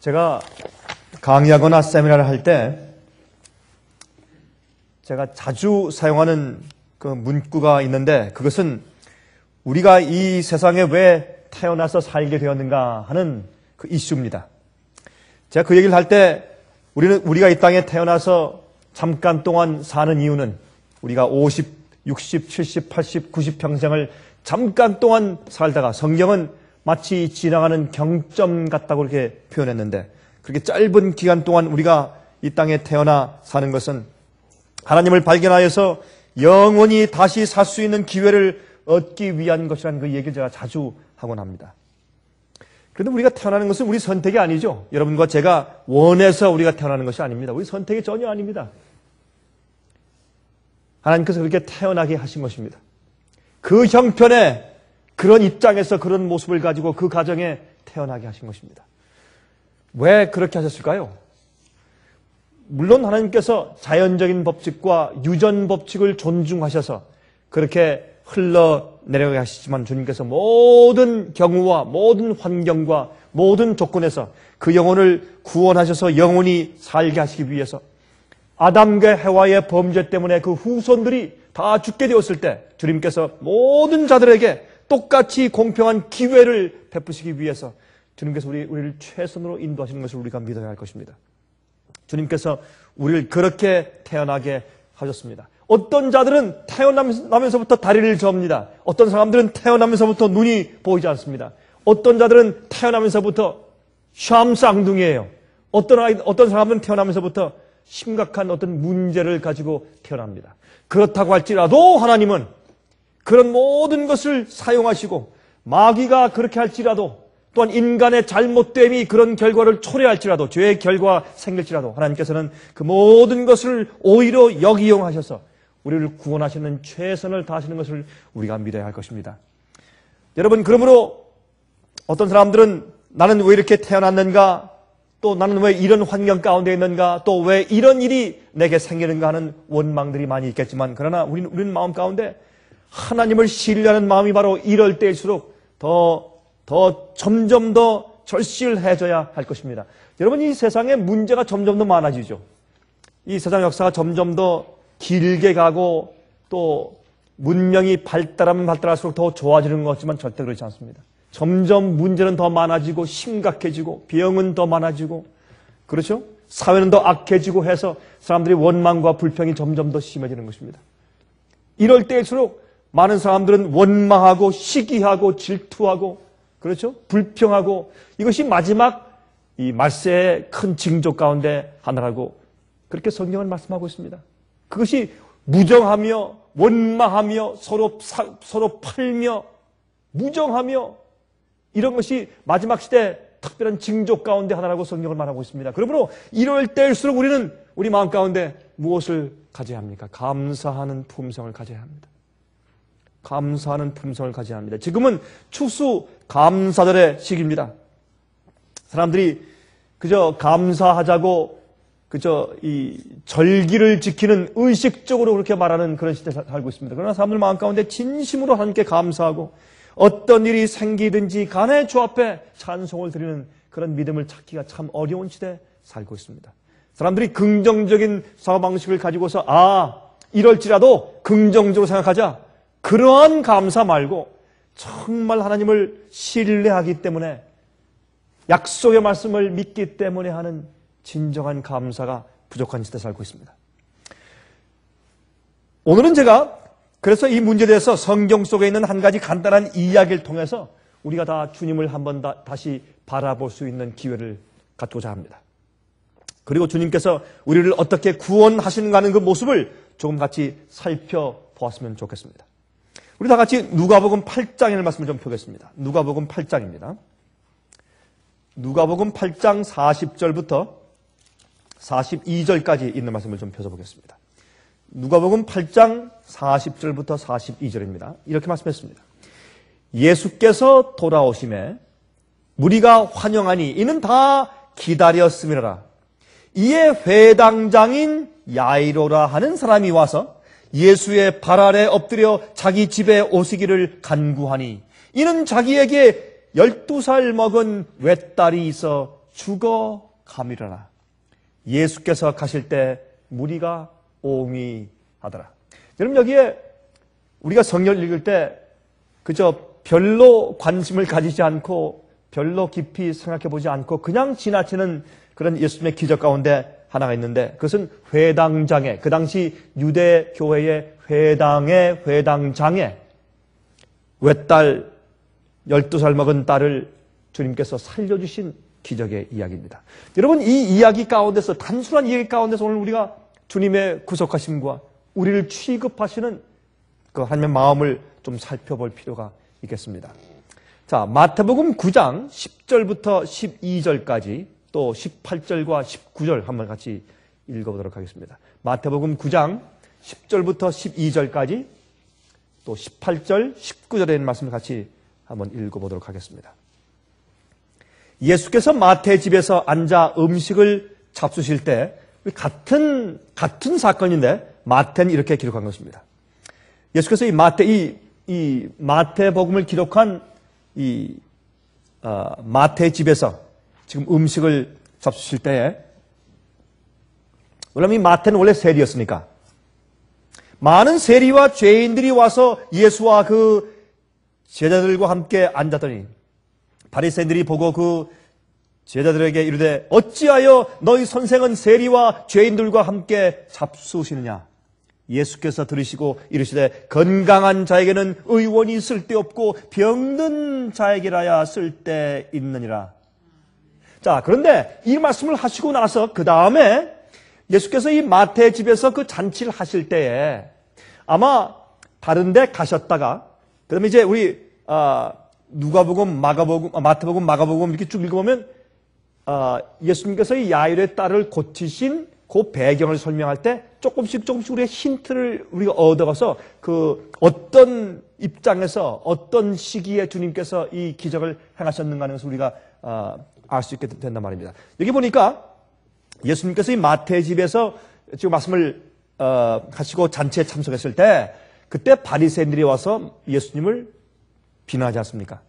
제가 강의하거나 세미나를 할 때 제가 자주 사용하는 그 문구가 있는데, 그것은 우리가 이 세상에 왜 태어나서 살게 되었는가 하는 그 이슈입니다. 제가 그 얘기를 할 때 우리가 이 땅에 태어나서 잠깐 동안 사는 이유는 우리가 50, 60, 70, 80, 90 평생을 잠깐 동안 살다가 성경은 마치 지나가는 경점 같다고 이렇게 표현했는데, 그렇게 짧은 기간 동안 우리가 이 땅에 태어나 사는 것은 하나님을 발견하여서 영원히 다시 살 수 있는 기회를 얻기 위한 것이라는 그 얘기를 제가 자주 하곤 합니다. 그런데 우리가 태어나는 것은 우리 선택이 아니죠. 여러분과 제가 원해서 우리가 태어나는 것이 아닙니다. 우리 선택이 전혀 아닙니다. 하나님께서 그렇게 태어나게 하신 것입니다. 그 형편에, 그런 입장에서 그런 모습을 가지고 그 가정에 태어나게 하신 것입니다. 왜 그렇게 하셨을까요? 물론 하나님께서 자연적인 법칙과 유전 법칙을 존중하셔서 그렇게 흘러내려가게 하시지만, 주님께서 모든 경우와 모든 환경과 모든 조건에서 그 영혼을 구원하셔서 영원히 살게 하시기 위해서 아담과 해와의 범죄 때문에 그 후손들이 다 죽게 되었을 때 주님께서 모든 자들에게 똑같이 공평한 기회를 베푸시기 위해서 주님께서 우리를 최선으로 인도하시는 것을 우리가 믿어야 할 것입니다. 주님께서 우리를 그렇게 태어나게 하셨습니다. 어떤 자들은 태어나면서부터 다리를 접니다. 어떤 사람들은 태어나면서부터 눈이 보이지 않습니다. 어떤 자들은 태어나면서부터 샴쌍둥이에요. 어떤 사람들은 태어나면서부터 심각한 어떤 문제를 가지고 태어납니다. 그렇다고 할지라도 하나님은 그런 모든 것을 사용하시고, 마귀가 그렇게 할지라도, 또한 인간의 잘못됨이 그런 결과를 초래할지라도, 죄의 결과가 생길지라도 하나님께서는 그 모든 것을 오히려 역이용하셔서 우리를 구원하시는 최선을 다하시는 것을 우리가 믿어야 할 것입니다. 여러분, 그러므로 어떤 사람들은 나는 왜 이렇게 태어났는가, 또 나는 왜 이런 환경 가운데 있는가, 또 왜 이런 일이 내게 생기는가 하는 원망들이 많이 있겠지만, 그러나 우리는 마음 가운데 하나님을 신뢰하는 마음이 바로 이럴 때일수록 더 점점 더 절실해져야 할 것입니다. 여러분, 이 세상에 문제가 점점 더 많아지죠. 이 세상 역사가 점점 더 길게 가고 또 문명이 발달하면 발달할수록 더 좋아지는 것 같지만 절대 그렇지 않습니다. 점점 문제는 더 많아지고 심각해지고 병은 더 많아지고, 그렇죠? 사회는 더 악해지고 해서 사람들이 원망과 불평이 점점 더 심해지는 것입니다. 이럴 때일수록 많은 사람들은 원망하고 시기하고 질투하고, 그렇죠? 불평하고, 이것이 마지막 이 말세의 큰 징조 가운데 하나라고 그렇게 성경은 말씀하고 있습니다. 그것이 무정하며 원망하며 서로 팔며 무정하며 이런 것이 마지막 시대 특별한 징조 가운데 하나라고 성경을 말하고 있습니다. 그러므로 이럴 때일수록 우리는 우리 마음 가운데 무엇을 가져야 합니까? 감사하는 품성을 가져야 합니다. 감사하는 품성을 가져야 합니다. 지금은 추수 감사절의 시기입니다. 사람들이 그저 감사하자고 그저 이 절기를 지키는 의식적으로 그렇게 말하는 그런 시대에 살고 있습니다. 그러나 사람들 마음 가운데 진심으로 하나님께 감사하고 어떤 일이 생기든지 간에 주 앞에 찬송을 드리는 그런 믿음을 찾기가 참 어려운 시대에 살고 있습니다. 사람들이 긍정적인 사고방식을 가지고서 이럴지라도 긍정적으로 생각하자, 그러한 감사 말고 정말 하나님을 신뢰하기 때문에, 약속의 말씀을 믿기 때문에 하는 진정한 감사가 부족한 시대에 살고 있습니다. 오늘은 제가 그래서 이 문제에 대해서 성경 속에 있는 한 가지 간단한 이야기를 통해서 우리가 다 주님을 한번 다시 바라볼 수 있는 기회를 갖고자 합니다. 그리고 주님께서 우리를 어떻게 구원하시는가 하는 그 모습을 조금 같이 살펴보았으면 좋겠습니다. 우리 다 같이 누가복음 8장의 말씀을 좀 펴겠습니다. 누가복음 8장입니다. 누가복음 8장 40절부터 42절까지 있는 말씀을 좀 펴서보겠습니다. 누가복음 8장 40절부터 42절입니다. 이렇게 말씀했습니다. 예수께서 돌아오심에 무리가 환영하니 이는 다 기다렸음이라. 이에 회당장인 야이로라 하는 사람이 와서 예수의 발 아래 엎드려 자기 집에 오시기를 간구하니, 이는 자기에게 12살 먹은 외딸이 있어 죽어가미려나. 예수께서 가실 때 무리가 옹이하더라. 여러분, 여기에 우리가 성경을 읽을 때 그저 별로 관심을 가지지 않고 별로 깊이 생각해 보지 않고 그냥 지나치는 그런 예수님의 기적 가운데 하나가 있는데, 그것은 회당장에, 그 당시 유대 교회의 회당의 회당장에 외딸 12살 먹은 딸을 주님께서 살려주신 기적의 이야기입니다. 여러분, 이 이야기 가운데서, 단순한 이야기 가운데서 오늘 우리가 주님의 구속하심과 우리를 취급하시는 그 하나님의 마음을 좀 살펴볼 필요가 있겠습니다. 자, 마태복음 9장 10절부터 12절까지 또 18절과 19절 한번 같이 읽어보도록 하겠습니다. 마태복음 9장 10절부터 12절까지 또 18절, 19절에 있는 말씀을 같이 한번 읽어보도록 하겠습니다. 예수께서 마태 집에서 앉아 음식을 잡수실 때, 같은 사건인데 마태는 이렇게 기록한 것입니다. 예수께서 이 마태복음을 기록한 마태 집에서 지금 음식을 잡수실 때에, 왜냐하면 이 마태는 원래 세리였으니까 많은 세리와 죄인들이 와서 예수와 그 제자들과 함께 앉았더니 바리새인들이 보고 그 제자들에게 이르되 어찌하여 너희 선생은 세리와 죄인들과 함께 잡수시느냐. 예수께서 들으시고 이르시되 건강한 자에게는 의원이 쓸데없고 병든 자에게라야 쓸데있느니라. 자, 그런데 이 말씀을 하시고 나서 그 다음에 예수께서 이 마태 집에서 그 잔치를 하실 때에 아마 다른 데 가셨다가, 그 다음에 이제 우리 누가복음, 마태복음, 마가복음 이렇게 쭉 읽어보면 예수님께서 이 야일의 딸을 고치신 그 배경을 설명할 때 조금씩 우리의 힌트를 우리가 얻어가서 그 어떤 입장에서 어떤 시기에 주님께서 이 기적을 행하셨는가 하는 것을 우리가 알 수 있게 된단 말입니다. 여기 보니까 예수님께서 이 마태 집에서 지금 말씀을 하시고 잔치에 참석했을 때 그때 바리새인들이 와서 예수님을 비난하지 않습니까?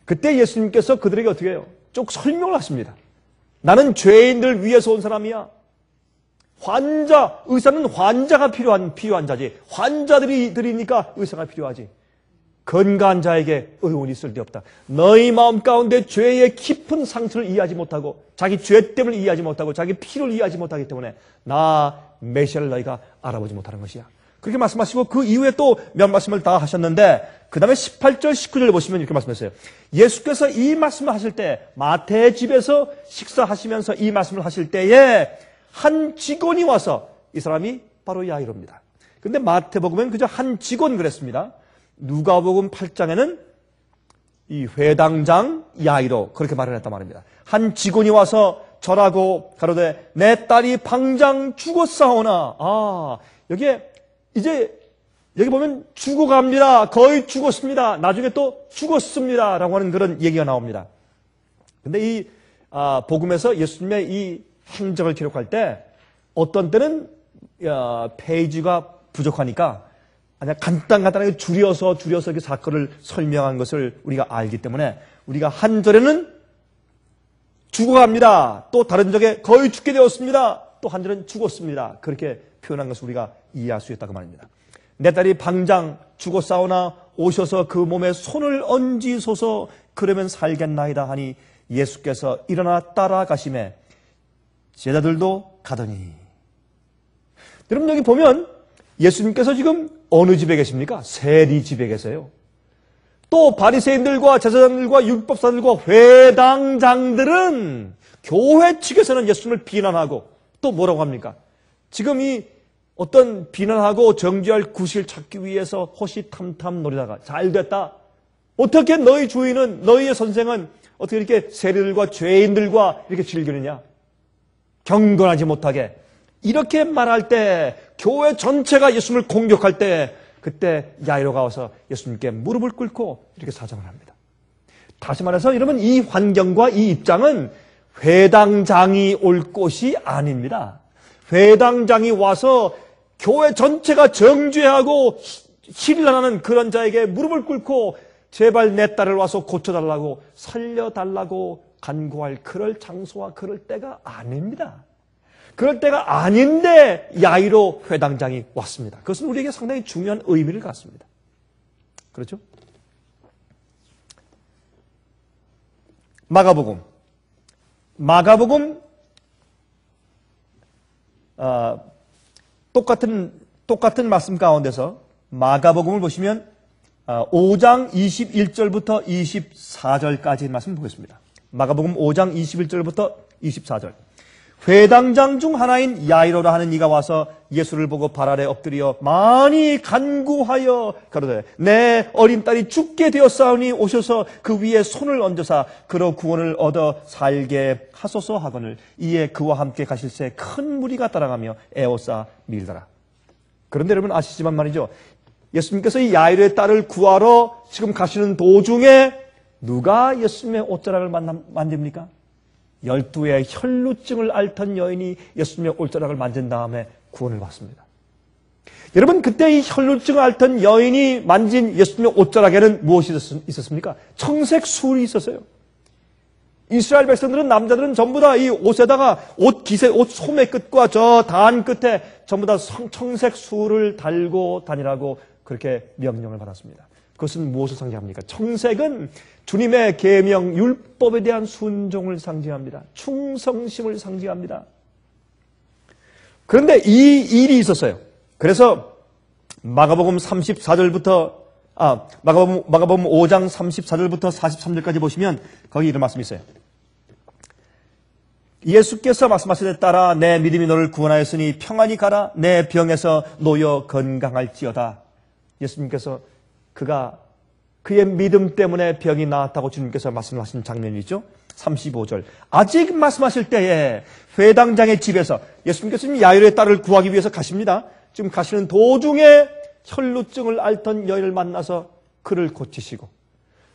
그때 예수님께서 그들에게 어떻게 해요? 쭉 설명을 하십니다. 나는 죄인들 위해서 온 사람이야. 의사는 환자가 필요한 자지. 환자들이니까 의사가 필요하지. 건강한 자에게 의원이 쓸데없다. 너희 마음 가운데 죄의 깊은 상처를 이해하지 못하고 자기 죄 때문에 이해하지 못하고 자기 피를 이해하지 못하기 때문에 나 메시아를 너희가 알아보지 못하는 것이야. 그렇게 말씀하시고 그 이후에 또 몇 말씀을 다 하셨는데 그 다음에 18절, 19절을 보시면 이렇게 말씀하셨어요. 예수께서 이 말씀을 하실 때 마태 집에서 식사하시면서 이 말씀을 하실 때에 한 직원이 와서, 이 사람이 바로 야이로입니다. 그런데 마태복음은 그저 한 직원 그랬습니다. 누가복음 8장에는 이 회당장 야이로 그렇게 말을 했단 말입니다. 한 직원이 와서 절하고 가로되 내 딸이 방장 죽었사오나. 여기에 이제 여기 보면 죽어갑니다. 거의 죽었습니다. 나중에 또 죽었습니다. 라고 하는 그런 얘기가 나옵니다. 근데 이 복음에서 예수님의 이 행적을 기록할 때 어떤 때는 페이지가 부족하니까 그냥 간단하게 줄여서 그 사건을 설명한 것을 우리가 알기 때문에 우리가 한 절에는 죽어갑니다. 또 다른 절에 거의 죽게 되었습니다. 또 한 절은 죽었습니다. 그렇게 표현한 것을 우리가 이해할 수 있다고 말입니다. 내 딸이 방장 죽었사오나 오셔서 그 몸에 손을 얹으소서 그러면 살겠나이다 하니 예수께서 일어나 따라가시매 제자들도 가더니. 여러분 여기 보면 예수님께서 지금 어느 집에 계십니까? 세리 집에 계세요. 또 바리새인들과 제사장들과 율법사들과 회당장들은 교회 측에서는 예수님을 비난하고 또 뭐라고 합니까? 지금 이 어떤 비난하고 정죄할 구실을 찾기 위해서 호시탐탐 노리다가 잘됐다. 어떻게 너희 주인은, 너희의 선생은 어떻게 이렇게 세리들과 죄인들과 이렇게 즐기느냐? 경건하지 못하게. 이렇게 말할 때 교회 전체가 예수님을 공격할 때 그때 야이로가 와서 예수님께 무릎을 꿇고 이렇게 사정을 합니다. 다시 말해서 여러분 이 환경과 이 입장은 회당장이 올 곳이 아닙니다. 회당장이 와서 교회 전체가 정죄하고 신란하는 그런 자에게 무릎을 꿇고 제발 내 딸을 와서 고쳐달라고 살려달라고 간구할 그럴 장소와 그럴 때가 아닙니다. 그럴 때가 아닌데 야이로 회당장이 왔습니다. 그것은 우리에게 상당히 중요한 의미를 갖습니다. 그렇죠? 마가복음 똑같은 말씀 가운데서 마가복음을 보시면 5장 21절부터 24절까지의 말씀 보겠습니다. 마가복음 5장 21절부터 24절. 회당장 중 하나인 야이로라 하는 이가 와서 예수를 보고 발 아래 엎드려 많이 간구하여 가로되 내 어린 딸이 죽게 되었사오니 오셔서 그 위에 손을 얹어사 그로 구원을 얻어 살게 하소서 하거늘 이에 그와 함께 가실새 큰 무리가 따라가며 에워싸 밀더라. 그런데 여러분 아시지만 말이죠. 예수님께서 이 야이로의 딸을 구하러 지금 가시는 도중에 누가 예수님의 옷자락을 만집니까? 12의 혈루증을 앓던 여인이 예수님의 옷자락을 만진 다음에 구원을 받습니다. 여러분 그때 이 혈루증을 앓던 여인이 만진 예수님의 옷자락에는 무엇이 있었습니까? 청색 술이 있었어요. 이스라엘 백성들은 남자들은 전부 다 이 옷에다가 옷 소매 끝과 저 단 끝에 전부 다 청색 술을 달고 다니라고 그렇게 명령을 받았습니다. 그것은 무엇을 상징합니까? 청색은 주님의 계명, 율법에 대한 순종을 상징합니다. 충성심을 상징합니다. 그런데 이 일이 있었어요. 그래서 마가복음 34절부터 마가복음 5장 34절부터 43절까지 보시면 거기 이런 말씀이 있어요. 예수께서 말씀하시되 따라 내 믿음이 너를 구원하였으니 평안히 가라 내 병에서 놓여 건강할지어다. 예수님께서 그의 믿음 때문에 병이 나았다고 주님께서 말씀하신 장면이죠. 35절. 아직 말씀하실 때에 회당장의 집에서 예수님께서 야이로의 딸을 구하기 위해서 가십니다. 지금 가시는 도중에 혈루증을 앓던 여인을 만나서 그를 고치시고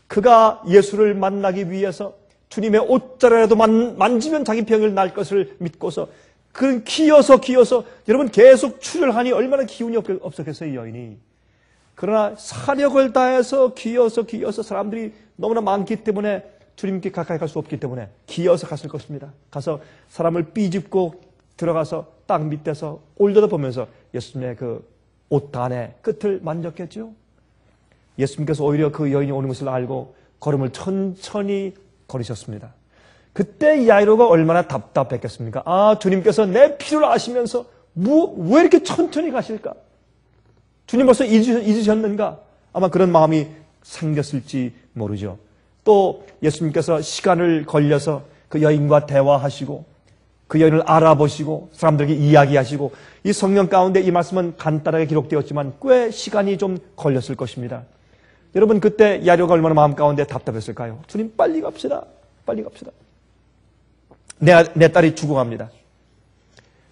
그가 예수를 만나기 위해서 주님의 옷자락이라도 만지면 자기 병을 날 것을 믿고서 그는 기어서 여러분 계속 출혈하니 얼마나 기운이 없었겠어요 이 여인이. 그러나 사력을 다해서 기어서 사람들이 너무나 많기 때문에 주님께 가까이 갈 수 없기 때문에 기어서 갔을 것입니다. 가서 사람을 삐집고 들어가서 땅 밑에서 올려다보면서 예수님의 그 옷단의 끝을 만졌겠죠. 예수님께서 오히려 그 여인이 오는 것을 알고 걸음을 천천히 걸으셨습니다. 그때 야이로가 얼마나 답답했겠습니까? 주님께서 내 필요를 아시면서 왜 이렇게 천천히 가실까? 주님 벌써 잊으셨는가? 아마 그런 마음이 생겼을지 모르죠. 또 예수님께서 시간을 걸려서 그 여인과 대화하시고 그 여인을 알아보시고 사람들에게 이야기하시고 이 성경 가운데 이 말씀은 간단하게 기록되었지만 꽤 시간이 좀 걸렸을 것입니다. 여러분 그때 야이로가 얼마나 마음 가운데 답답했을까요? 주님 빨리 갑시다. 내 딸이 죽어갑니다.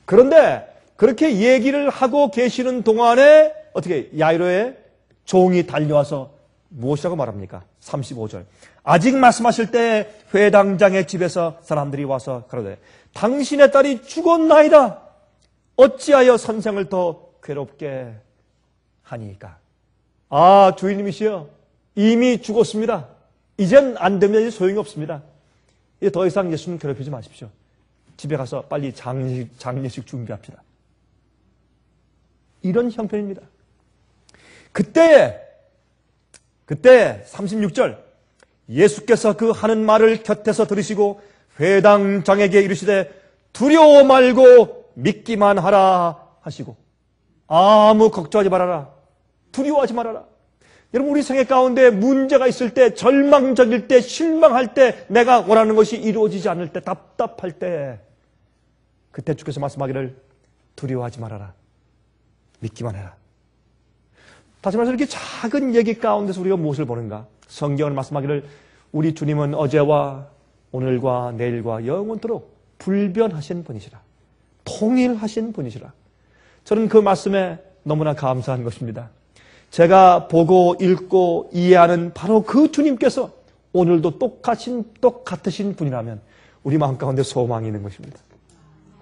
그런데 그렇게 얘기를 하고 계시는 동안에 어떻게 야이로의 종이 달려와서 무엇이라고 말합니까? 35절. 아직 말씀하실 때 회당장의 집에서 사람들이 와서 가로되 당신의 딸이 죽었나이다. 어찌하여 선생을 더 괴롭게 하니까? 주인님이시여 이미 죽었습니다. 이젠 안 되면 이제 소용이 없습니다. 이제 더 이상 예수님 괴롭히지 마십시오. 집에 가서 빨리 장례식 준비합시다. 이런 형편입니다. 그때 36절 예수께서 그 하는 말을 곁에서 들으시고 회당장에게 이르시되 두려워 말고 믿기만 하라 하시고 아무 걱정하지 말아라. 두려워하지 말아라. 여러분 우리 생애 가운데 문제가 있을 때 절망적일 때 실망할 때 내가 원하는 것이 이루어지지 않을 때 답답할 때 그때 주께서 말씀하기를 두려워하지 말아라. 믿기만 해라. 다시 말해서 이렇게 작은 얘기 가운데서 우리가 무엇을 보는가? 성경은 말씀하기를 우리 주님은 어제와 오늘과 내일과 영원토록 불변하신 분이시라. 통일하신 분이시라. 저는 그 말씀에 너무나 감사한 것입니다. 제가 보고 읽고 이해하는 바로 그 주님께서 오늘도 똑같으신 분이라면 우리 마음 가운데 소망이 있는 것입니다.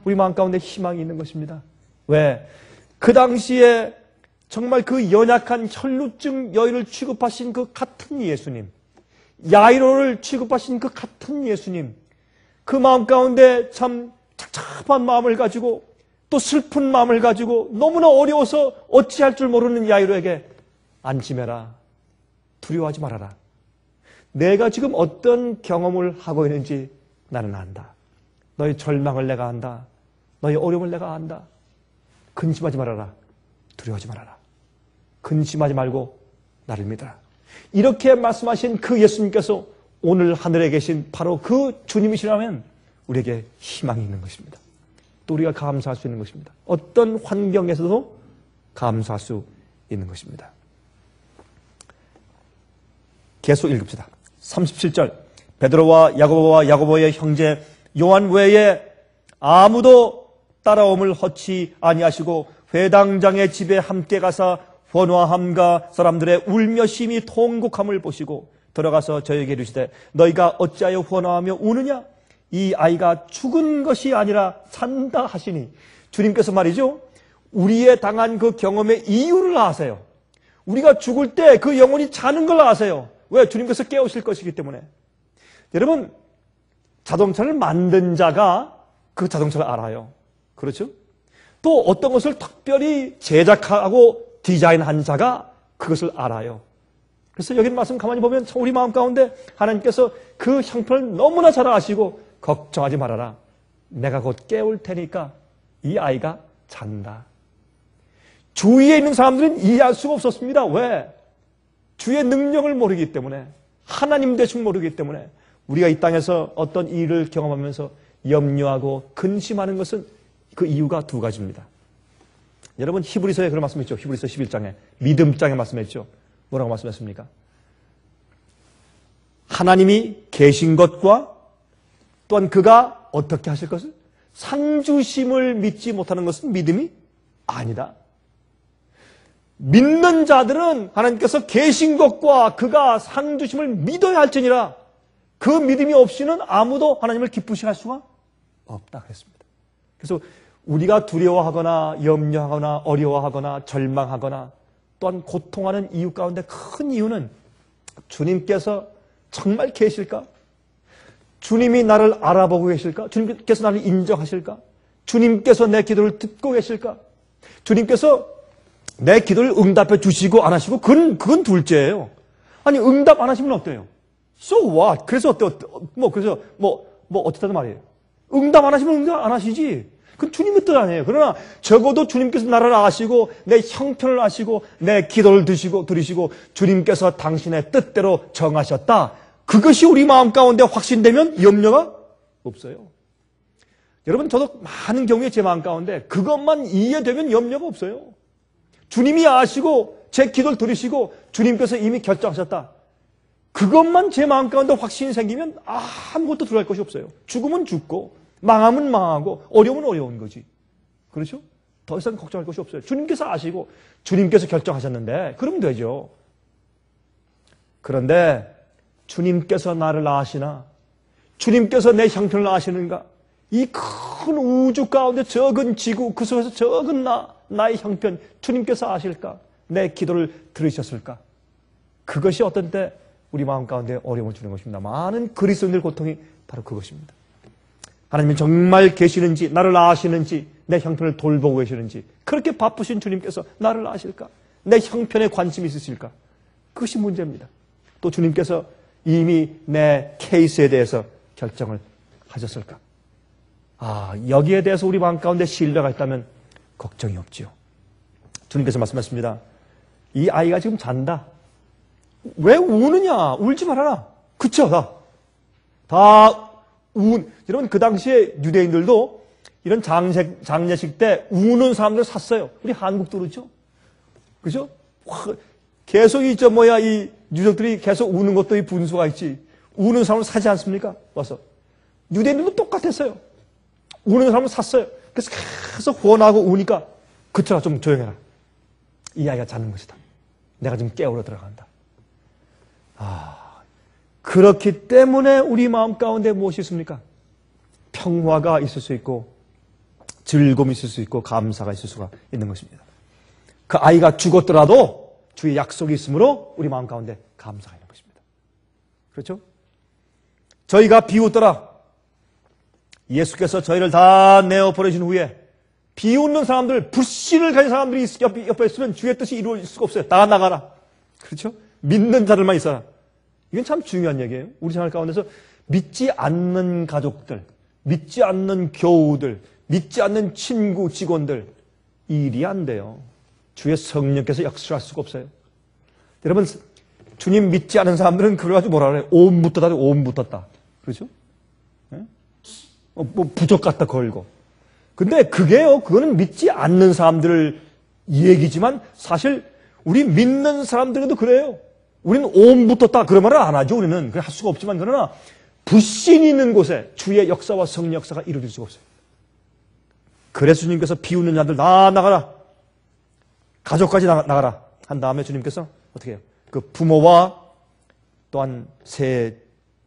우리 마음 가운데 희망이 있는 것입니다. 왜? 그 당시에 정말 그 연약한 혈루증 여인을 취급하신 그 같은 예수님, 야이로를 취급하신 그 같은 예수님, 그 마음 가운데 참 착잡한 마음을 가지고 또 슬픈 마음을 가지고 너무나 어려워서 어찌할 줄 모르는 야이로에게 안심해라. 두려워하지 말아라. 내가 지금 어떤 경험을 하고 있는지 나는 안다. 너의 절망을 내가 안다. 너의 어려움을 내가 안다. 근심하지 말아라. 두려워하지 말아라. 근심하지 말고 나를 믿어라. 이렇게 말씀하신 그 예수님께서 오늘 하늘에 계신 바로 그 주님이시라면 우리에게 희망이 있는 것입니다. 또 우리가 감사할 수 있는 것입니다. 어떤 환경에서도 감사할 수 있는 것입니다. 계속 읽읍시다. 37절 베드로와 야고보의 형제 요한 외에 아무도 따라옴을 허치 아니하시고 회당장의 집에 함께 가사 번화함과 사람들의 울며 심히 통곡함을 보시고 들어가서 저에게 이르시되 너희가 어찌하여 번화하며 우느냐? 이 아이가 죽은 것이 아니라 산다 하시니 주님께서 말이죠. 우리의 당한 그 경험의 이유를 아세요. 우리가 죽을 때 그 영혼이 자는 걸 아세요. 왜? 주님께서 깨우실 것이기 때문에. 여러분, 자동차를 만든 자가 그 자동차를 알아요. 그렇죠? 또 어떤 것을 특별히 제작하고 디자인한 자가 그것을 알아요. 그래서 여기 말씀 가만히 보면 우리 마음 가운데 하나님께서 그 형편을 너무나 잘 아시고 걱정하지 말아라. 내가 곧 깨울 테니까 이 아이가 잔다. 주위에 있는 사람들은 이해할 수가 없었습니다. 왜? 주의 능력을 모르기 때문에, 하나님 되심 모르기 때문에 우리가 이 땅에서 어떤 일을 경험하면서 염려하고 근심하는 것은 그 이유가 두 가지입니다. 여러분 히브리서에 그런 말씀했죠. 히브리서 11장에 믿음장에 말씀했죠. 뭐라고 말씀했습니까? 하나님이 계신 것과 또한 그가 어떻게 하실 것을? 상주심을 믿지 못하는 것은 믿음이 아니다. 믿는 자들은 하나님께서 계신 것과 그가 상주심을 믿어야 할지니라. 그 믿음이 없이는 아무도 하나님을 기쁘시게 할 수가 없다 그랬습니다. 그래서 우리가 두려워하거나 염려하거나 어려워하거나 절망하거나 또한 고통하는 이유 가운데 큰 이유는 주님께서 정말 계실까? 주님이 나를 알아보고 계실까? 주님께서 나를 인정하실까? 주님께서 내 기도를 듣고 계실까? 주님께서 내 기도를 응답해 주시고 안 하시고 그건 둘째예요. 아니 응답 안 하시면 어때요? So what? 그래서 어때요? 어쨌다는 말이에요. 응답 안 하시면 응답 안 하시지. 그건 주님의 뜻 아니에요. 그러나 적어도 주님께서 나를 아시고 내 형편을 아시고 내 기도를 들으시고 주님께서 당신의 뜻대로 정하셨다. 그것이 우리 마음 가운데 확신되면 염려가 없어요. 여러분 저도 많은 경우에 제 마음 가운데 그것만 이해되면 염려가 없어요. 주님이 아시고 제 기도를 들으시고 주님께서 이미 결정하셨다. 그것만 제 마음 가운데 확신이 생기면 아무것도 두려워할 것이 없어요. 죽으면 죽고 망하면 망하고 어려우면 어려운 거지. 그렇죠? 더 이상 걱정할 것이 없어요. 주님께서 아시고 주님께서 결정하셨는데 그러면 되죠. 그런데 주님께서 나를 아시나? 주님께서 내 형편을 아시는가? 이 큰 우주 가운데 적은 지구 그 속에서 적은 나의 형편 주님께서 아실까? 내 기도를 들으셨을까? 그것이 어떤 때 우리 마음 가운데 어려움을 주는 것입니다. 많은 그리스도인들 고통이 바로 그것입니다. 하나님이 정말 계시는지 나를 아시는지 내 형편을 돌보고 계시는지 그렇게 바쁘신 주님께서 나를 아실까? 내 형편에 관심이 있으실까? 그것이 문제입니다. 또 주님께서 이미 내 케이스에 대해서 결정을 하셨을까? 여기에 대해서 우리 마음 가운데 신뢰가 있다면 걱정이 없지요. 주님께서 말씀하십니다. 이 아이가 지금 잔다. 왜 우느냐? 울지 말아라. 그쵸? 여러분 그 당시에 유대인들도 이런 장례식 때 우는 사람들 샀어요. 우리 한국도 그렇죠? 그죠? 계속 이 유족들이 계속 우는 것도 이 분수가 있지. 우는 사람을 사지 않습니까? 와서. 유대인들도 똑같았어요. 우는 사람을 샀어요. 그래서 계속 원하고 우니까 그쳐라 좀 조용해라. 이 아이가 자는 것이다. 내가 지금 깨우러 들어간다. 그렇기 때문에 우리 마음 가운데 무엇이 있습니까? 평화가 있을 수 있고 즐거움이 있을 수 있고 감사가 있을 수가 있는 것입니다. 그 아이가 죽었더라도 주의 약속이 있으므로 우리 마음 가운데 감사가 있는 것입니다. 그렇죠? 저희가 비웃더라. 예수께서 저희를 다 내어버리신 후에 비웃는 사람들, 불신을 가진 사람들이 옆에 있으면 주의 뜻이 이루어질 수가 없어요. 다 나가라. 그렇죠? 믿는 자들만 있어라. 이건 참 중요한 얘기예요. 우리 생활 가운데서 믿지 않는 가족들, 믿지 않는 교우들, 믿지 않는 친구, 직원들, 일이 안 돼요. 주의 성령께서 역사할 수가 없어요. 여러분, 주님 믿지 않은 사람들은 그래가지고 뭐라 그래요? 온 붙었다, 온 붙었다. 그렇죠? 네? 뭐 부적 갖다 걸고. 근데 그거는 믿지 않는 사람들 얘기지만 사실 우리 믿는 사람들에도 그래요. 우리는 온 붙었다. 그런 말을 안 하죠. 우리는. 할 수가 없지만 그러나 불신이 있는 곳에 주의 역사와 성령 역사가 이루어질 수가 없어요. 그래서 주님께서 비웃는 자들 다 나가라. 가족까지 나가라. 한 다음에 주님께서 어떻게 해요? 그 부모와 또한 세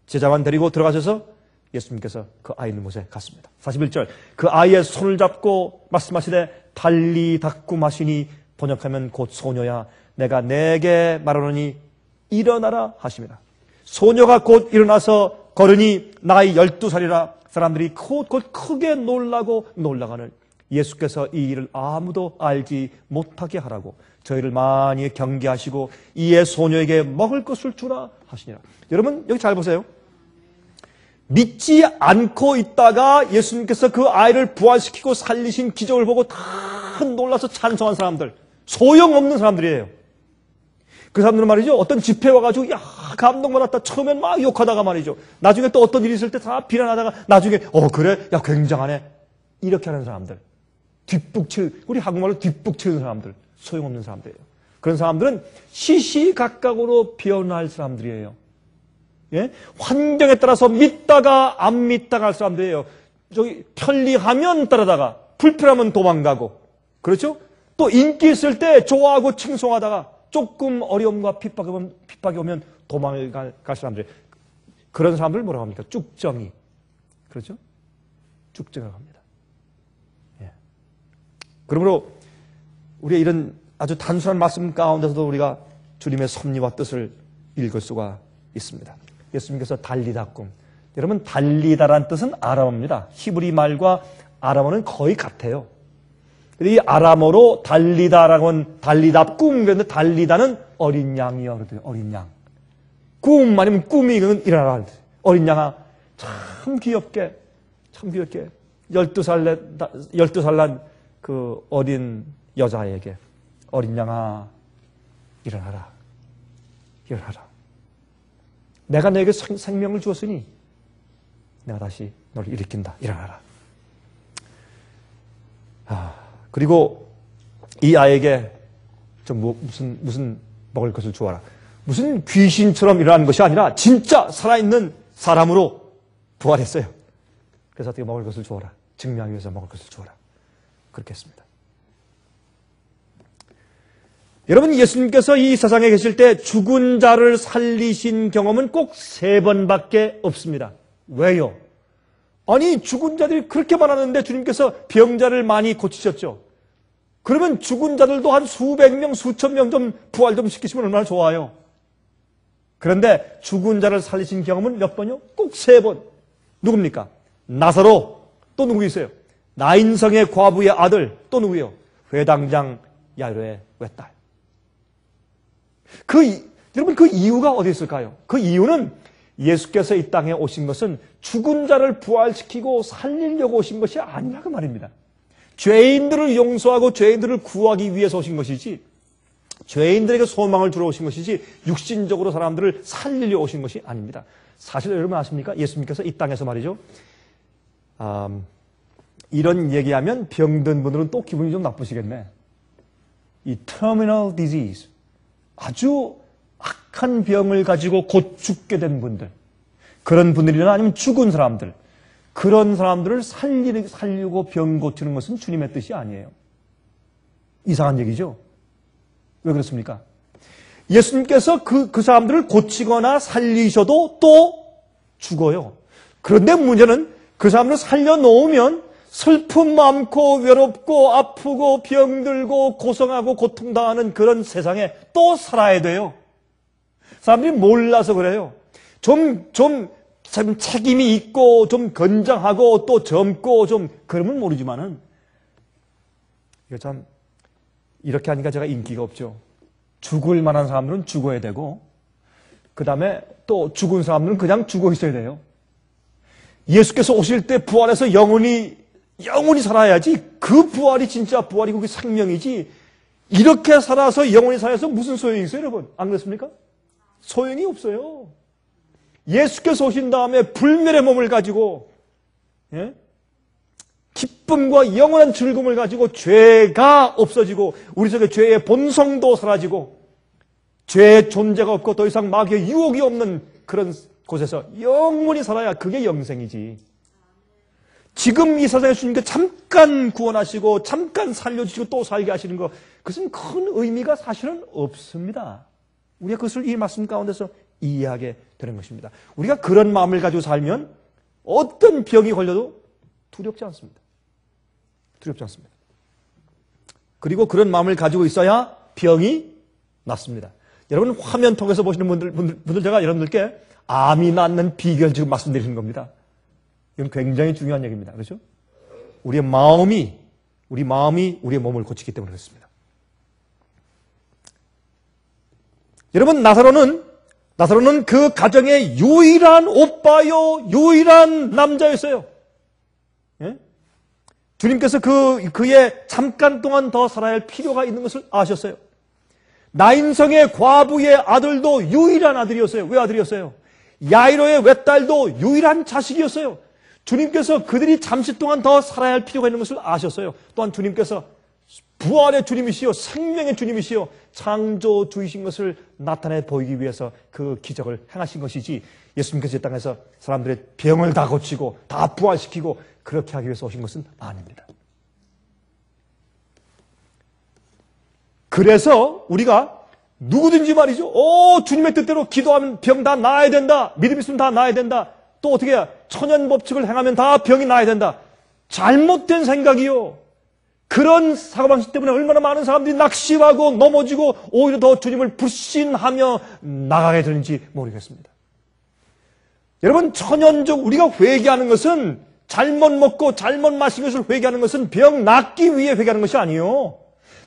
제자만 데리고 들어가셔서 예수님께서 그 아이 있는 곳에 갔습니다. 41절. 그 아이의 손을 잡고 말씀하시되 달리 닦고 마시니 번역하면 곧 소녀야 내가 내게 말하노니 일어나라 하십니다. 소녀가 곧 일어나서 걸으니 나이 12살이라 사람들이 곧 크게 놀라고 놀라가는 예수께서 이 일을 아무도 알지 못하게 하라고 저희를 많이 경계하시고 이에 소녀에게 먹을 것을 주라 하시니라. 여러분 여기 잘 보세요. 믿지 않고 있다가 예수님께서 그 아이를 부활시키고 살리신 기적을 보고 다 놀라서 찬송한 사람들, 소용없는 사람들이에요. 그 사람들은 말이죠, 어떤 집회 와가지고 야 감동받았다 처음엔 막 욕하다가 말이죠, 나중에 또 어떤 일이 있을 때 다 비난하다가 나중에 그래 야 굉장하네 이렇게 하는 사람들, 우리 한국말로 뒷북치는 사람들, 소용없는 사람들이에요. 그런 사람들은 시시각각으로 변할 사람들이에요. 예? 환경에 따라서 믿다가 안 믿다가 할 사람들이에요. 저기 편리하면 따라다가 불편하면 도망가고, 그렇죠? 또 인기 있을 때 좋아하고 칭송하다가 조금 어려움과 핍박이 오면 도망을 갈 사람들. 그런 사람들 뭐라고 합니까? 쭉정이. 그렇죠? 쭉정이라고 합니다. 예. 그러므로 우리가 이런 아주 단순한 말씀 가운데서도 우리가 주님의 섭리와 뜻을 읽을 수가 있습니다. 예수님께서 달리다꿈. 여러분 달리다란 뜻은 아람어입니다. 히브리 말과 아람어는 거의 같아요. 이 아람어로 달리다라고는 달리다꿈, 그런데 달리다는 어린 양이요. 그러더니 어린 양. 꿈 아니면 꿈이 일어나라. 어린 양아 참 귀엽게 12살 난 그 어린 여자에게 어린 양아 일어나라. 내가 너에게 생명을 주었으니 내가 다시 너를 일으킨다. 일어나라. 그리고 이 아이에게 좀 무슨 먹을 것을 주어라. 무슨 귀신처럼 일어나는 것이 아니라 진짜 살아있는 사람으로 부활했어요. 그래서 어떻게 먹을 것을 주어라. 증명하기 위해서 먹을 것을 주어라. 그렇게 했습니다. 여러분 예수님께서 이 세상에 계실 때 죽은 자를 살리신 경험은 꼭 3번밖에 없습니다. 왜요? 아니 죽은 자들이 그렇게 많았는데 주님께서 병자를 많이 고치셨죠. 그러면 죽은 자들도 한 수백 명, 수천 명 좀 부활 좀 시키시면 얼마나 좋아요. 그런데 죽은 자를 살리신 경험은 몇 번이요? 꼭 3번. 누굽니까? 나사로. 또 누구 있어요? 나인성의 과부의 아들. 또 누구요? 회당장 야이로의 외딸. 여러분 그 이유가 어디 있을까요? 그 이유는 예수께서 이 땅에 오신 것은 죽은 자를 부활시키고 살리려고 오신 것이 아니라고 말입니다. 죄인들을 용서하고 죄인들을 구하기 위해서 오신 것이지, 죄인들에게 소망을 주러 오신 것이지 육신적으로 사람들을 살리려 오신 것이 아닙니다. 사실 여러분 아십니까? 예수님께서 이 땅에서 말이죠, 이런 얘기하면 병든 분들은 또 기분이 좀 나쁘시겠네. 이 terminal disease, 아주 악한 병을 가지고 곧 죽게 된 분들, 그런 분들이나 아니면 죽은 사람들, 그런 사람들을 살리고 병 고치는 것은 주님의 뜻이 아니에요. 이상한 얘기죠? 왜 그렇습니까? 예수님께서 그 사람들을 고치거나 살리셔도 또 죽어요. 그런데 문제는 그 사람들을 살려놓으면 슬픔 많고 외롭고 아프고 병들고 고생하고 고통당하는 그런 세상에 또 살아야 돼요. 사람들이 몰라서 그래요. 참 책임이 있고, 좀 건장하고, 또 젊고, 좀, 그러면 모르지만은, 이거 참, 이렇게 하니까 제가 인기가 없죠. 죽을 만한 사람들은 죽어야 되고, 그 다음에 또 죽은 사람들은 그냥 죽어 있어야 돼요. 예수께서 오실 때 부활해서 영원히 살아야지, 그 부활이 진짜 부활이고 그 생명이지, 이렇게 살아서 영원히 살아서 무슨 소용이 있어요, 여러분? 안 그렇습니까? 소용이 없어요. 예수께서 오신 다음에 불멸의 몸을 가지고, 예? 기쁨과 영원한 즐거움을 가지고 죄가 없어지고 우리 속에 죄의 본성도 사라지고 죄의 존재가 없고 더 이상 마귀의 유혹이 없는 그런 곳에서 영원히 살아야 그게 영생이지. 지금 이 세상에 주님께 잠깐 구원하시고 잠깐 살려주시고 또 살게 하시는 거, 그것은 큰 의미가 사실은 없습니다. 우리가 그것을 이 말씀 가운데서 이해하게 되는 것입니다. 우리가 그런 마음을 가지고 살면 어떤 병이 걸려도 두렵지 않습니다. 두렵지 않습니다. 그리고 그런 마음을 가지고 있어야 병이 낫습니다. 여러분 화면 통해서 보시는 분들 제가 여러분들께 암이 낫는 비결 지금 말씀드리는 겁니다. 이건 굉장히 중요한 얘기입니다. 그렇죠? 우리의 마음이 우리의 몸을 고치기 때문에 그렇습니다. 여러분 나사로는 그 가정의 유일한 오빠요, 유일한 남자였어요. 예? 주님께서 그의 잠깐 동안 더 살아야 할 필요가 있는 것을 아셨어요. 나인성의 과부의 아들도 유일한 아들이었어요. 왜 아들이었어요? 야이로의 외딸도 유일한 자식이었어요. 주님께서 그들이 잠시 동안 더 살아야 할 필요가 있는 것을 아셨어요. 또한 주님께서 부활의 주님이시요 생명의 주님이시요 창조주이신 것을 나타내 보이기 위해서 그 기적을 행하신 것이지, 예수님께서 이 땅에서 사람들의 병을 다 고치고 다 부활시키고 그렇게 하기 위해서 오신 것은 아닙니다. 그래서 우리가 누구든지 말이죠, 주님의 뜻대로 기도하면 병 다 나아야 된다, 믿음 있으면 다 나아야 된다, 또 어떻게 해야 천연법칙을 행하면 다 병이 나아야 된다. 잘못된 생각이요. 그런 사고방식 때문에 얼마나 많은 사람들이 낙심하고 넘어지고 오히려 더 주님을 불신하며 나가게 되는지 모르겠습니다. 여러분, 천연적 우리가 회개하는 것은, 잘못 먹고 잘못 마신 것을 회개하는 것은 병 낫기 위해 회개하는 것이 아니에요.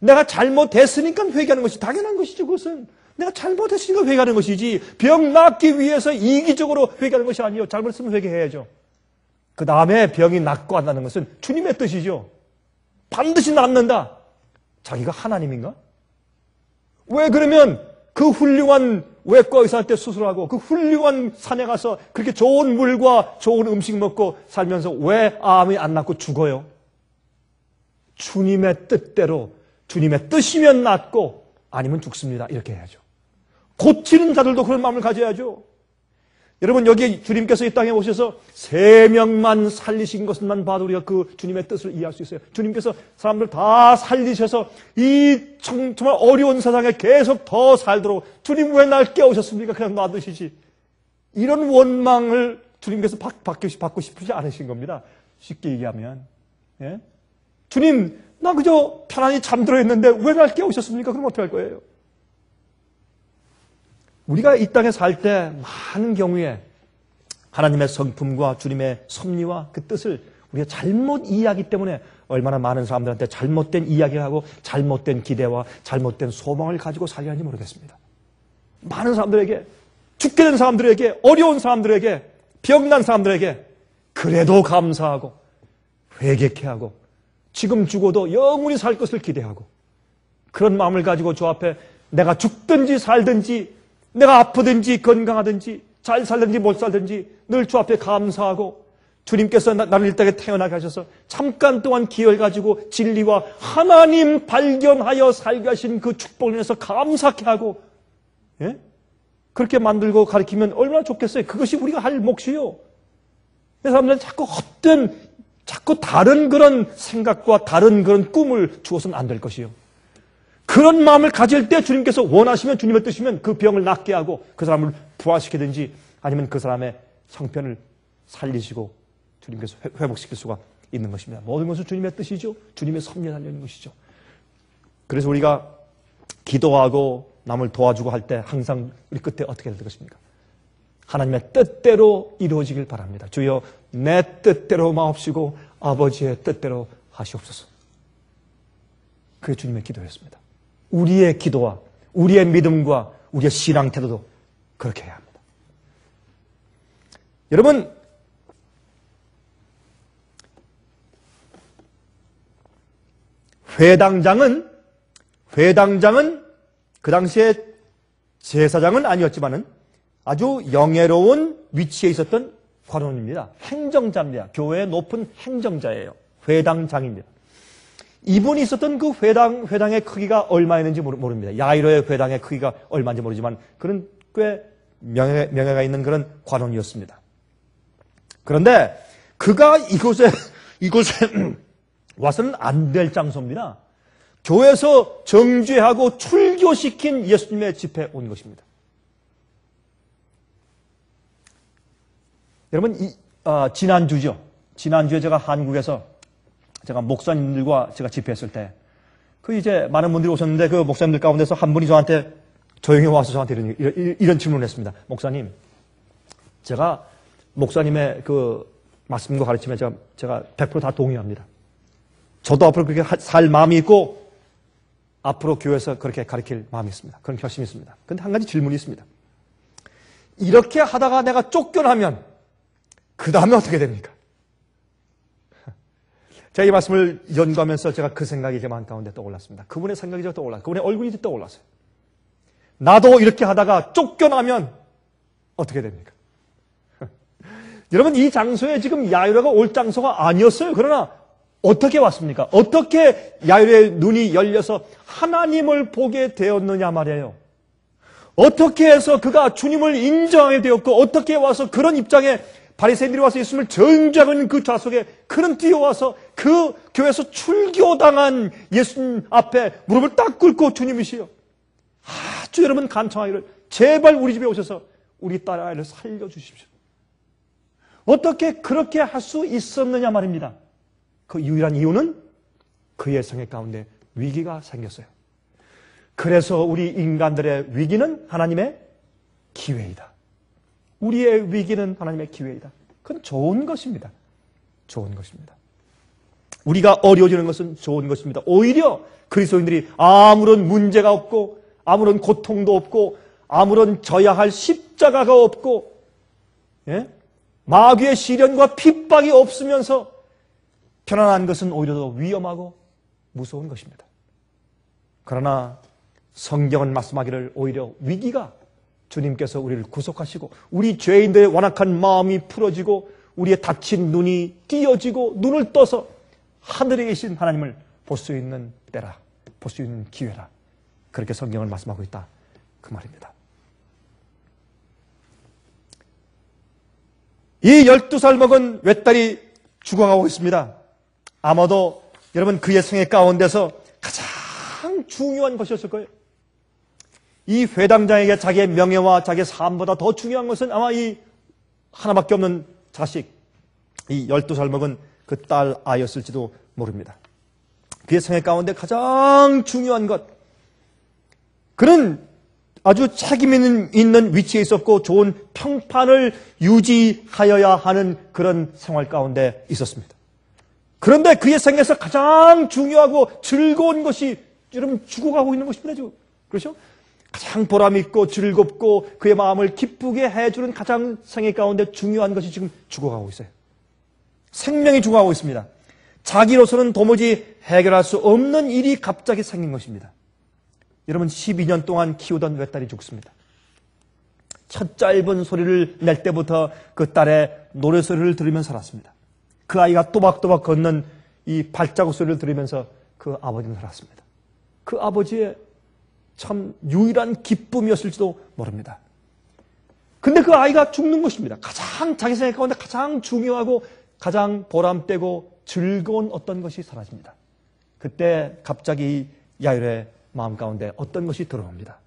내가 잘못했으니까 회개하는 것이 당연한 것이죠. 그것은 내가 잘못했으니까 회개하는 것이지, 병 낫기 위해서 이기적으로 회개하는 것이 아니에요. 잘못했으면 회개해야죠. 그 다음에 병이 낫고 안 낫는 것은 주님의 뜻이죠. 반드시 낫는다. 자기가 하나님인가? 왜 그러면 그 훌륭한 외과 의사한테 수술하고 그 훌륭한 산에 가서 그렇게 좋은 물과 좋은 음식 먹고 살면서 왜 암이 안 낫고 죽어요? 주님의 뜻대로, 주님의 뜻이면 낫고 아니면 죽습니다. 이렇게 해야죠. 고치는 자들도 그런 마음을 가져야죠. 여러분, 여기 주님께서 이 땅에 오셔서 3명만 살리신 것만 봐도 우리가 그 주님의 뜻을 이해할 수 있어요. 주님께서 사람들 다 살리셔서 이 정말 어려운 세상에 계속 더 살도록, 주님 왜 날 깨우셨습니까? 그냥 놔두시지. 이런 원망을 주님께서 받고 싶으시 않으신 겁니다. 쉽게 얘기하면. 예? 주님, 나 그저 편안히 잠들어 있는데 왜 날 깨우셨습니까? 그럼 어떻게 할 거예요? 우리가 이 땅에 살 때 많은 경우에 하나님의 성품과 주님의 섭리와 그 뜻을 우리가 잘못 이해하기 때문에 얼마나 많은 사람들한테 잘못된 이야기를 하고 잘못된 기대와 잘못된 소망을 가지고 살려 하는지 모르겠습니다. 많은 사람들에게, 죽게 된 사람들에게, 어려운 사람들에게, 병난 사람들에게 그래도 감사하고 회개케 하고 지금 죽어도 영원히 살 것을 기대하고, 그런 마음을 가지고 주 앞에 내가 죽든지 살든지, 내가 아프든지 건강하든지 잘 살든지 못 살든지 늘 주 앞에 감사하고, 주님께서 나를 이 땅에 태어나게 하셔서 잠깐 동안 기회를 가지고 진리와 하나님 발견하여 살게 하신 그 축복을 인해서 감사케 하고, 예? 그렇게 만들고 가르치면 얼마나 좋겠어요. 그것이 우리가 할 몫이요. 사람들은 자꾸 다른 그런 생각과 다른 그런 꿈을 주어서는 안 될 것이요. 그런 마음을 가질 때 주님께서 원하시면, 주님의 뜻이면 그 병을 낫게 하고 그 사람을 부활시키든지 아니면 그 사람의 형편을 살리시고 주님께서 회복시킬 수가 있는 것입니다. 모든 것은 주님의 뜻이죠. 주님의 섭리에 달려있는 것이죠. 그래서 우리가 기도하고 남을 도와주고 할 때 항상 우리 끝에 어떻게 될 것입니까? 하나님의 뜻대로 이루어지길 바랍니다. 주여 내 뜻대로 마옵시고 아버지의 뜻대로 하시옵소서. 그게 주님의 기도였습니다. 우리의 기도와 우리의 믿음과 우리의 신앙 태도도 그렇게 해야 합니다. 여러분, 회당장은 그 당시에 제사장은 아니었지만은 아주 영예로운 위치에 있었던 관원입니다. 행정자입니다. 교회의 높은 행정자예요. 회당장입니다. 이분이 있었던 그 회당의 크기가 얼마였는지 모릅니다. 야이로의 회당의 크기가 얼마인지 모르지만 그는 꽤 명예가 있는 그런 관원이었습니다. 그런데 그가 이곳에 와서는 안 될 장소입니다. 교회에서 정죄하고 출교시킨 예수님의 집회에 온 것입니다. 여러분, 지난주죠. 지난주에 제가 한국에서 제가 목사님들과 제가 집회했을 때, 이제 많은 분들이 오셨는데 그 목사님들 가운데서 한 분이 저한테 조용히 와서 저한테 이런 질문을 했습니다. 목사님, 제가 목사님의 그 말씀과 가르침에 제가 100% 다 동의합니다. 저도 앞으로 그렇게 살 마음이 있고 앞으로 교회에서 그렇게 가르칠 마음이 있습니다. 그런 결심이 있습니다. 그런데 한 가지 질문이 있습니다. 이렇게 하다가 내가 쫓겨나면 그 다음에 어떻게 됩니까? 제가 이 말씀을 연구하면서 제가 그 생각이 제 마음 가운데 떠올랐습니다. 그분의 생각이 제가 떠올랐어요. 그분의 얼굴이 떠올랐어요. 나도 이렇게 하다가 쫓겨나면 어떻게 됩니까? 여러분, 이 장소에 지금 야이로가 올 장소가 아니었어요. 그러나 어떻게 왔습니까? 어떻게 야이로의 눈이 열려서 하나님을 보게 되었느냐 말이에요. 어떻게 해서 그가 주님을 인정하게 되었고 어떻게 와서 그런 입장에 바리새인들이 와서 예수님을 정죄하고 있는 그 좌석에 그는 뛰어와서 그 교회에서 출교당한 예수님 앞에 무릎을 딱 꿇고 주님이시여, 아주 여러분 간청하기를 제발 우리 집에 오셔서 우리 딸 아이를 살려주십시오. 어떻게 그렇게 할 수 있었느냐 말입니다. 그 유일한 이유는 그의 생애 가운데 위기가 생겼어요. 그래서 우리 인간들의 위기는 하나님의 기회이다. 우리의 위기는 하나님의 기회이다. 그건 좋은 것입니다. 좋은 것입니다. 우리가 어려워지는 것은 좋은 것입니다. 오히려 그리스도인들이 아무런 문제가 없고 아무런 고통도 없고 아무런 져야 할 십자가가 없고 마귀의 시련과 핍박이 없으면서 편안한 것은 오히려 더 위험하고 무서운 것입니다. 그러나 성경은 말씀하기를 오히려 위기가 주님께서 우리를 구속하시고 우리 죄인들의 완악한 마음이 풀어지고 우리의 다친 눈이 띄어지고 눈을 떠서 하늘에 계신 하나님을 볼 수 있는 때라, 볼 수 있는 기회라, 그렇게 성경을 말씀하고 있다, 그 말입니다. 이 12살 먹은 외딸이 죽어가고 있습니다. 아마도 여러분 그의 생애 가운데서 가장 중요한 것이었을 거예요. 이 회당장에게 자기의 명예와 자기의 삶보다 더 중요한 것은 아마 이 하나밖에 없는 자식, 이 12살 먹은 그 딸 아이였을지도 모릅니다. 그의 생애 가운데 가장 중요한 것, 그는 아주 책임 있는 위치에 있었고 좋은 평판을 유지하여야 하는 그런 생활 가운데 있었습니다. 그런데 그의 생애에서 가장 중요하고 즐거운 것이 여러분 죽어가고 있는 것입니다. 지금. 그렇죠? 가장 보람있고 즐겁고 그의 마음을 기쁘게 해주는 가장 생애 가운데 중요한 것이 지금 죽어가고 있어요. 생명이 죽어가고 있습니다. 자기로서는 도무지 해결할 수 없는 일이 갑자기 생긴 것입니다. 여러분 12년 동안 키우던 외딸이 죽습니다. 첫 짧은 소리를 낼 때부터 그 딸의 노래소리를 들으면서 살았습니다. 그 아이가 또박또박 걷는 이 발자국 소리를 들으면서 그 아버지는 살았습니다. 그 아버지의 참 유일한 기쁨이었을지도 모릅니다. 근데 그 아이가 죽는 것입니다. 가장 자기 생각 가운데 가장 중요하고 가장 보람되고 즐거운 어떤 것이 사라집니다. 그때 갑자기 야이로의 마음 가운데 어떤 것이 들어옵니다.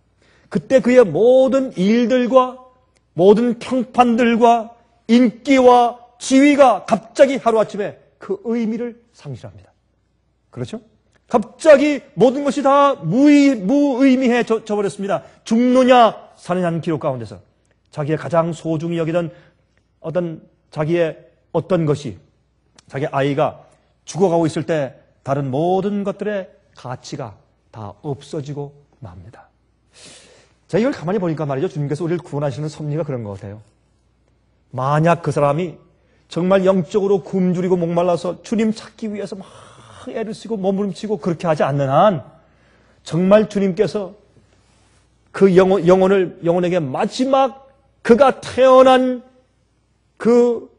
그때 그의 모든 일들과 모든 평판들과 인기와 지위가 갑자기 하루아침에 그 의미를 상실합니다. 그렇죠? 갑자기 모든 것이 다 무의미해져 버렸습니다. 죽느냐 사느냐는 기록 가운데서 자기의 가장 소중히 여기던 자기의 어떤 것이, 자기 아이가 죽어가고 있을 때 다른 모든 것들의 가치가 다 없어지고 맙니다. 제가 이걸 가만히 보니까 말이죠. 주님께서 우리를 구원하시는 섭리가 그런 것 같아요. 만약 그 사람이 정말 영적으로 굶주리고 목말라서 주님 찾기 위해서 막 애를 쓰고 몸부림치고 그렇게 하지 않는 한 정말 주님께서 그 영혼에게 마지막 그가 태어난 그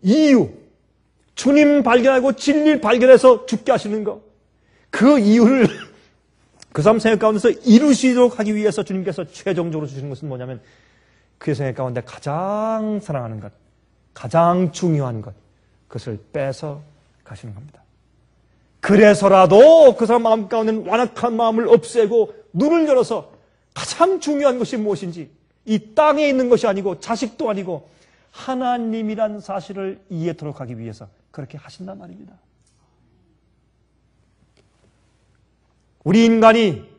이유, 주님 발견하고 진리를 발견해서 죽게 하시는 것, 그 이유를 그 사람 생각 가운데서 이루시도록 하기 위해서 주님께서 최종적으로 주시는 것은 뭐냐면 그의 생각 가운데 가장 사랑하는 것, 가장 중요한 것, 그것을 뺏어 가시는 겁니다. 그래서라도 그 사람 마음 가운데 완악한 마음을 없애고 눈을 열어서 가장 중요한 것이 무엇인지, 이 땅에 있는 것이 아니고 자식도 아니고 하나님이란 사실을 이해토록 하기 위해서 그렇게 하신단 말입니다. 우리 인간이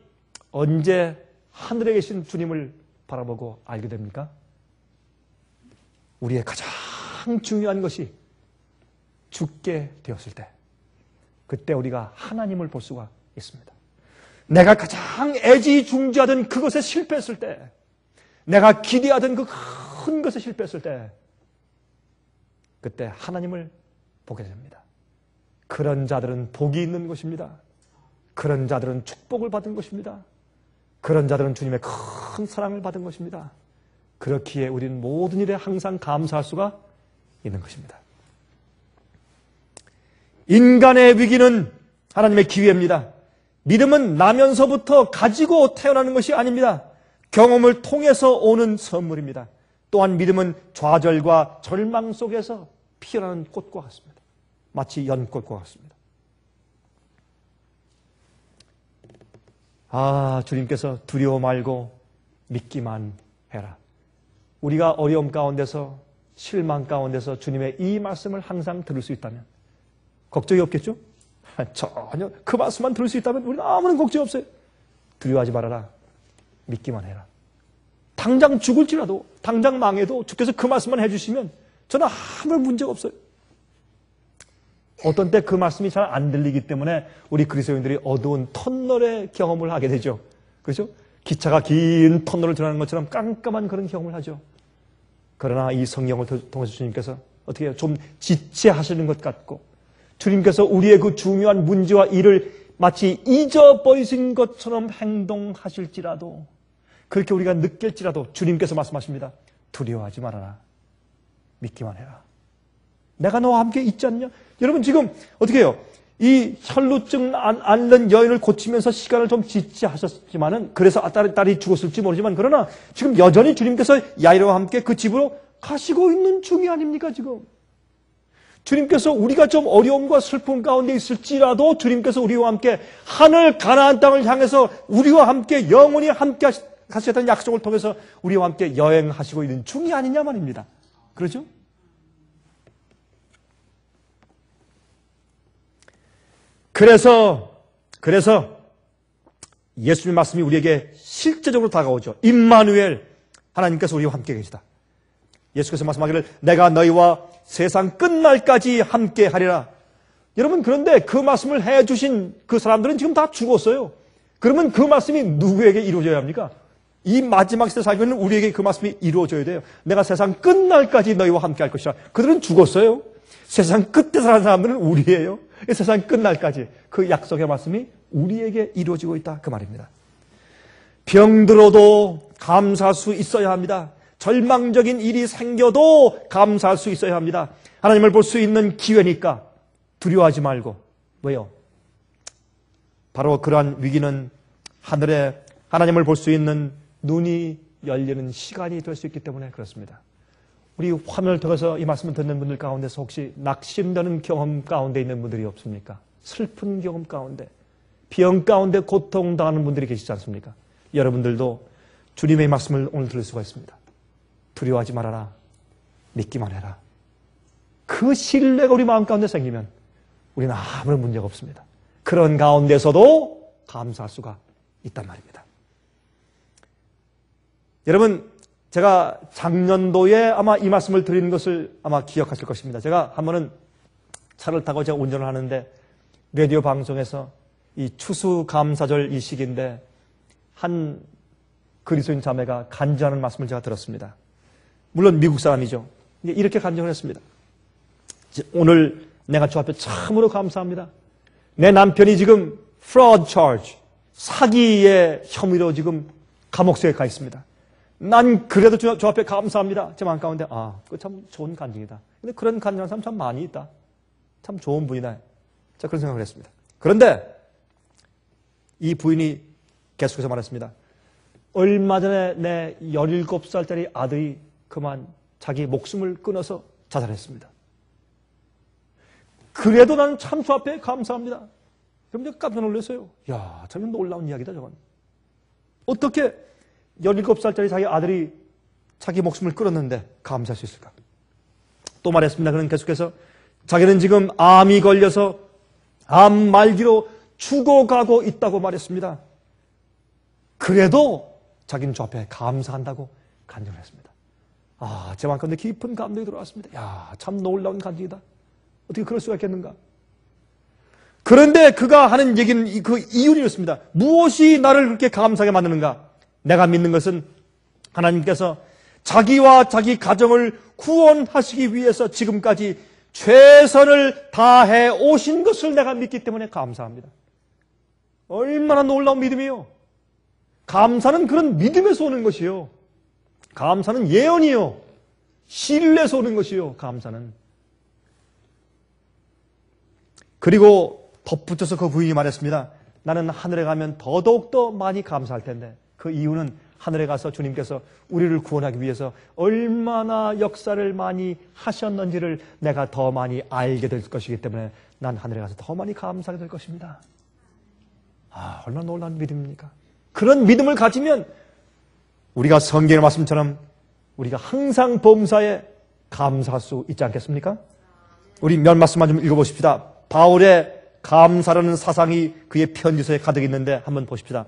언제 하늘에 계신 주님을 바라보고 알게 됩니까? 우리의 가장 중요한 것이 죽게 되었을 때, 그때 우리가 하나님을 볼 수가 있습니다. 내가 가장 애지중지하던 그것에 실패했을 때, 내가 기대하던 그 큰 것에 실패했을 때, 그때 하나님을 보게 됩니다. 그런 자들은 복이 있는 것입니다. 그런 자들은 축복을 받은 것입니다. 그런 자들은 주님의 큰 사랑을 받은 것입니다. 그렇기에 우리는 모든 일에 항상 감사할 수가 있는 것입니다. 인간의 위기는 하나님의 기회입니다. 믿음은 나면서부터 가지고 태어나는 것이 아닙니다. 경험을 통해서 오는 선물입니다. 또한 믿음은 좌절과 절망 속에서 피어나는 꽃과 같습니다. 마치 연꽃과 같습니다. 주님께서 두려워 말고 믿기만 해라. 우리가 어려움 가운데서, 실망 가운데서 주님의 이 말씀을 항상 들을 수 있다면 걱정이 없겠죠? 전혀 그 말씀만 들을 수 있다면 우리는 아무런 걱정이 없어요. 두려워하지 말아라. 믿기만 해라. 당장 죽을지라도, 당장 망해도 주께서 그 말씀만 해주시면 저는 아무 문제가 없어요. 어떤 때 그 말씀이 잘 안 들리기 때문에 우리 그리스도인들이 어두운 터널의 경험을 하게 되죠. 그렇죠? 기차가 긴 터널을 지나는 것처럼 깜깜한 그런 경험을 하죠. 그러나 이 성경을 통해서 주님께서 어떻게 해요? 좀 지체하시는 것 같고, 주님께서 우리의 그 중요한 문제와 일을 마치 잊어버리신 것처럼 행동하실지라도, 그렇게 우리가 느낄지라도 주님께서 말씀하십니다. 두려워하지 말아라. 믿기만 해라. 내가 너와 함께 있지 않냐? 여러분 지금 어떻게 해요? 이 혈루증 앓는 여인을 고치면서 시간을 좀 지체하셨지만은, 그래서 딸이 죽었을지 모르지만, 그러나 지금 여전히 주님께서 야이로와 함께 그 집으로 가시고 있는 중이 아닙니까 지금? 주님께서 우리가 좀 어려움과 슬픔 가운데 있을지라도 주님께서 우리와 함께 하늘 가나안 땅을 향해서 우리와 함께 영원히 함께 하시겠다는 약속을 통해서 우리와 함께 여행하시고 있는 중이 아니냐 말입니다. 그렇죠? 그래서 예수님의 말씀이 우리에게 실제적으로 다가오죠. 임마누엘, 하나님께서 우리와 함께 계시다. 예수께서 말씀하기를 내가 너희와 세상 끝날까지 함께 하리라. 여러분, 그런데 그 말씀을 해주신 그 사람들은 지금 다 죽었어요. 그러면 그 말씀이 누구에게 이루어져야 합니까? 이 마지막 시대 살고 있는 우리에게 그 말씀이 이루어져야 돼요. 내가 세상 끝날까지 너희와 함께 할 것이라. 그들은 죽었어요. 세상 끝에 사는 사람들은 우리예요. 세상 끝날까지 그 약속의 말씀이 우리에게 이루어지고 있다, 그 말입니다. 병들어도 감사할 수 있어야 합니다. 절망적인 일이 생겨도 감사할 수 있어야 합니다. 하나님을 볼 수 있는 기회니까 두려워하지 말고. 왜요? 바로 그러한 위기는 하늘에 하나님을 볼 수 있는 눈이 열리는 시간이 될 수 있기 때문에 그렇습니다. 우리 화면을 통해서 이 말씀을 듣는 분들 가운데서 혹시 낙심되는 경험 가운데 있는 분들이 없습니까? 슬픈 경험 가운데, 병 가운데 고통당하는 분들이 계시지 않습니까? 여러분들도 주님의 말씀을 오늘 들을 수가 있습니다. 두려워하지 말아라. 믿기만 해라. 그 신뢰가 우리 마음 가운데 생기면 우리는 아무런 문제가 없습니다. 그런 가운데서도 감사할 수가 있단 말입니다. 여러분, 제가 작년도에 아마 이 말씀을 드리는 것을 아마 기억하실 것입니다. 제가 한 번은 차를 타고 제가 운전을 하는데 라디오 방송에서 이 추수감사절 이 시기인데 한 그리스도인 자매가 간증하는 말씀을 제가 들었습니다. 물론 미국 사람이죠. 이렇게 간증을 했습니다. 오늘 내가 주 앞에 참으로 감사합니다. 내 남편이 지금 fraud charge, 사기의 혐의로 지금 감옥소에 가 있습니다. 난 그래도 주 앞에 감사합니다. 제 마음 가운데 그거 참 좋은 간증이다. 근데 그런 간증하는 사람 참 많이 있다. 참 좋은 분이다. 자, 그런 생각을 했습니다. 그런데 이 부인이 계속해서 말했습니다. 얼마 전에 내 17살짜리 아들이 그만 자기 목숨을 끊어서 자살했습니다. 그래도 나는 참 주 앞에 감사합니다. 그럼 제가 깜짝 놀랐어요. 야, 참 놀라운 이야기다, 저건. 어떻게 17살짜리 자기 아들이 자기 목숨을 끊었는데 감사할 수 있을까? 또 말했습니다. 그는 계속해서 자기는 지금 암이 걸려서 암 말기로 죽어가고 있다고 말했습니다. 그래도 자기는 주 앞에 감사한다고 간증을 했습니다. 제 마음 가운데 깊은 감동이 들어왔습니다. 야, 참 놀라운 간증이다. 어떻게 그럴 수가 있겠는가? 그런데 그가 하는 얘기는 그 이유였습니다. 무엇이 나를 그렇게 감사하게 만드는가? 내가 믿는 것은 하나님께서 자기와 자기 가정을 구원하시기 위해서 지금까지 최선을 다해 오신 것을 내가 믿기 때문에 감사합니다. 얼마나 놀라운 믿음이요. 감사는 그런 믿음에서 오는 것이요. 감사는 예언이요. 신뢰에서 오는 것이요. 감사는. 그리고 덧붙여서 그 부인이 말했습니다. 나는 하늘에 가면 더더욱더 많이 감사할 텐데 그 이유는 하늘에 가서 주님께서 우리를 구원하기 위해서 얼마나 역사를 많이 하셨는지를 내가 더 많이 알게 될 것이기 때문에 난 하늘에 가서 더 많이 감사하게 될 것입니다. 얼마나 놀라운 믿음입니까? 그런 믿음을 가지면 우리가 성경의 말씀처럼 우리가 항상 범사에 감사할 수 있지 않겠습니까? 우리 몇 말씀만 좀 읽어보십시다. 바울의 감사라는 사상이 그의 편지서에 가득 있는데 한번 보십시다.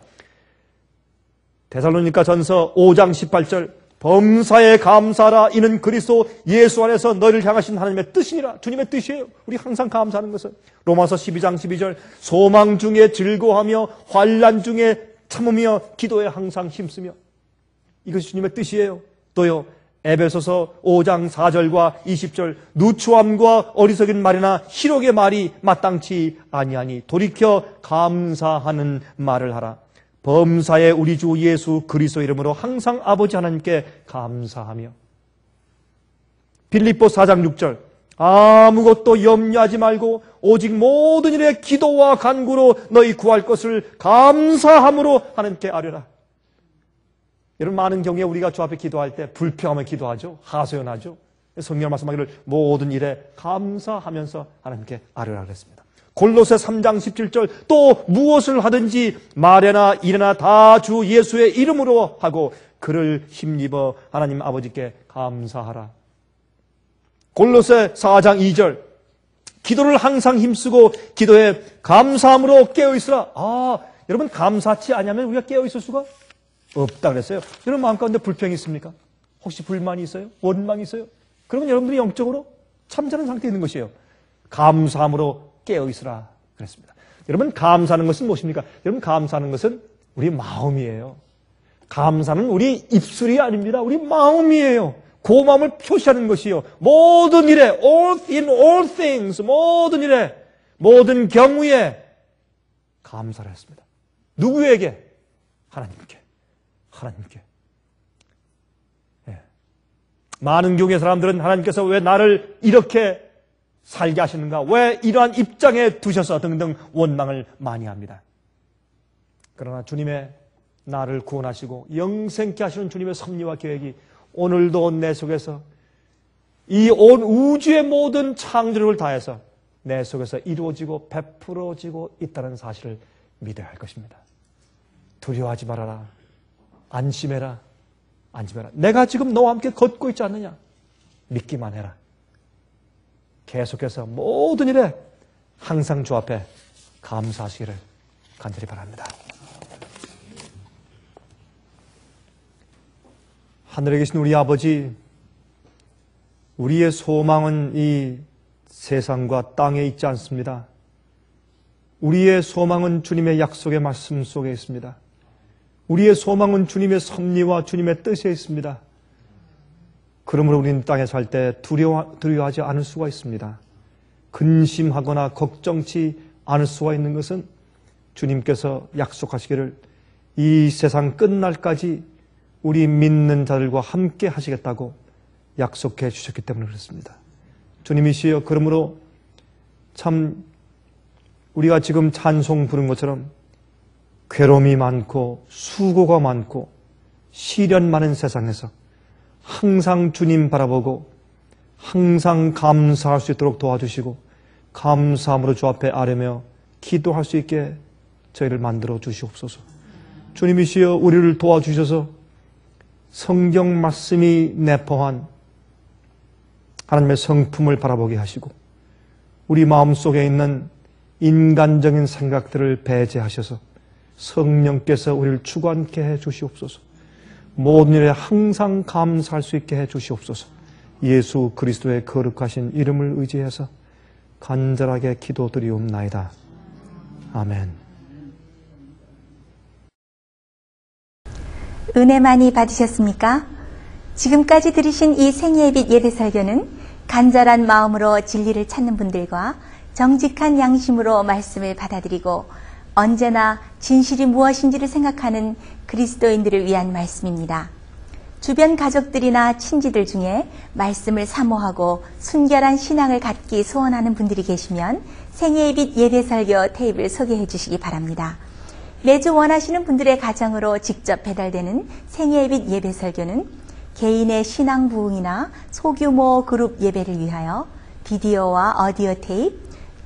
데살로니가 전서 5장 18절 범사에 감사하라 이는 그리스도 예수 안에서 너희를 향하신 하나님의 뜻이니라. 주님의 뜻이에요. 우리 항상 감사하는 것은. 로마서 12장 12절 소망 중에 즐거워하며 환난 중에 참으며 기도에 항상 힘쓰며 이것이 주님의 뜻이에요. 또요 에베소서 5장 4절과 20절 누추함과 어리석은 말이나 희록의 말이 마땅치 아니하니 돌이켜 감사하는 말을 하라. 범사에 우리 주 예수 그리스도 이름으로 항상 아버지 하나님께 감사하며 빌립보 4장 6절 아무것도 염려하지 말고 오직 모든 일에 기도와 간구로 너희 구할 것을 감사함으로 하나님께 아뢰라. 여러분 많은 경우에 우리가 주 앞에 기도할 때 불평하며 기도하죠. 하소연하죠. 성경 말씀하기를 모든 일에 감사하면서 하나님께 아뢰라 그랬습니다. 골로새 3장 17절 또 무엇을 하든지 말에나 일에나 다 주 예수의 이름으로 하고 그를 힘입어 하나님 아버지께 감사하라. 골로새 4장 2절 기도를 항상 힘쓰고 기도에 감사함으로 깨어있으라. 여러분 감사치 않으면 우리가 깨어있을 수가 없다 그랬어요. 여러분 마음 가운데 불평이 있습니까? 혹시 불만이 있어요? 원망이 있어요? 그러면 여러분들이 영적으로 참전한 상태에 있는 것이에요. 감사함으로 깨어있으라 그랬습니다. 여러분 감사하는 것은 무엇입니까? 여러분 감사하는 것은 우리 마음이에요. 감사는 우리 입술이 아닙니다. 우리 마음이에요. 그 마음을 표시하는 것이요. 모든 일에 in all things 모든 일에 모든 경우에 감사를 했습니다. 누구에게? 하나님께. 많은 경우의 사람들은 하나님께서 왜 나를 이렇게 살게 하시는가? 왜 이러한 입장에 두셔서 등등 원망을 많이 합니다. 그러나 주님의 나를 구원하시고 영생케 하시는 주님의 섭리와 계획이 오늘도 내 속에서 이 온 우주의 모든 창조력을 다해서 내 속에서 이루어지고 베풀어지고 있다는 사실을 믿어야 할 것입니다. 두려워하지 말아라. 안심해라. 내가 지금 너와 함께 걷고 있지 않느냐? 믿기만 해라. 계속해서 모든 일에 항상 주 앞에 감사하시기를 간절히 바랍니다. 하늘에 계신 우리 아버지, 우리의 소망은 이 세상과 땅에 있지 않습니다. 우리의 소망은 주님의 약속의 말씀 속에 있습니다. 우리의 소망은 주님의 섭리와 주님의 뜻에 있습니다. 그러므로 우리는 땅에 살 때 두려워하지 않을 수가 있습니다. 근심하거나 걱정치 않을 수가 있는 것은 주님께서 약속하시기를 이 세상 끝날까지 우리 믿는 자들과 함께 하시겠다고 약속해 주셨기 때문에 그렇습니다. 주님이시여, 그러므로 참 우리가 지금 찬송 부른 것처럼 괴로움이 많고 수고가 많고 시련 많은 세상에서 항상 주님 바라보고 항상 감사할 수 있도록 도와주시고 감사함으로 주 앞에 아뢰며 기도할 수 있게 저희를 만들어 주시옵소서. 주님이시여, 우리를 도와주셔서 성경 말씀이 내포한 하나님의 성품을 바라보게 하시고 우리 마음속에 있는 인간적인 생각들을 배제하셔서 성령께서 우리를 주관케 해 주시옵소서. 모든 일에 항상 감사할 수 있게 해 주시옵소서. 예수 그리스도의 거룩하신 이름을 의지해서 간절하게 기도드리옵나이다. 아멘. 은혜 많이 받으셨습니까? 지금까지 들으신 이 생예빛 예배설교는 간절한 마음으로 진리를 찾는 분들과 정직한 양심으로 말씀을 받아들이고 언제나 진실이 무엇인지를 생각하는 그리스도인들을 위한 말씀입니다. 주변 가족들이나 친지들 중에 말씀을 사모하고 순결한 신앙을 갖기 소원하는 분들이 계시면 생예빛 예배설교 테이프를 소개해 주시기 바랍니다. 매주 원하시는 분들의 가정으로 직접 배달되는 생예빛 예배설교는 개인의 신앙 부흥이나 소규모 그룹 예배를 위하여 비디오와 오디오 테이프,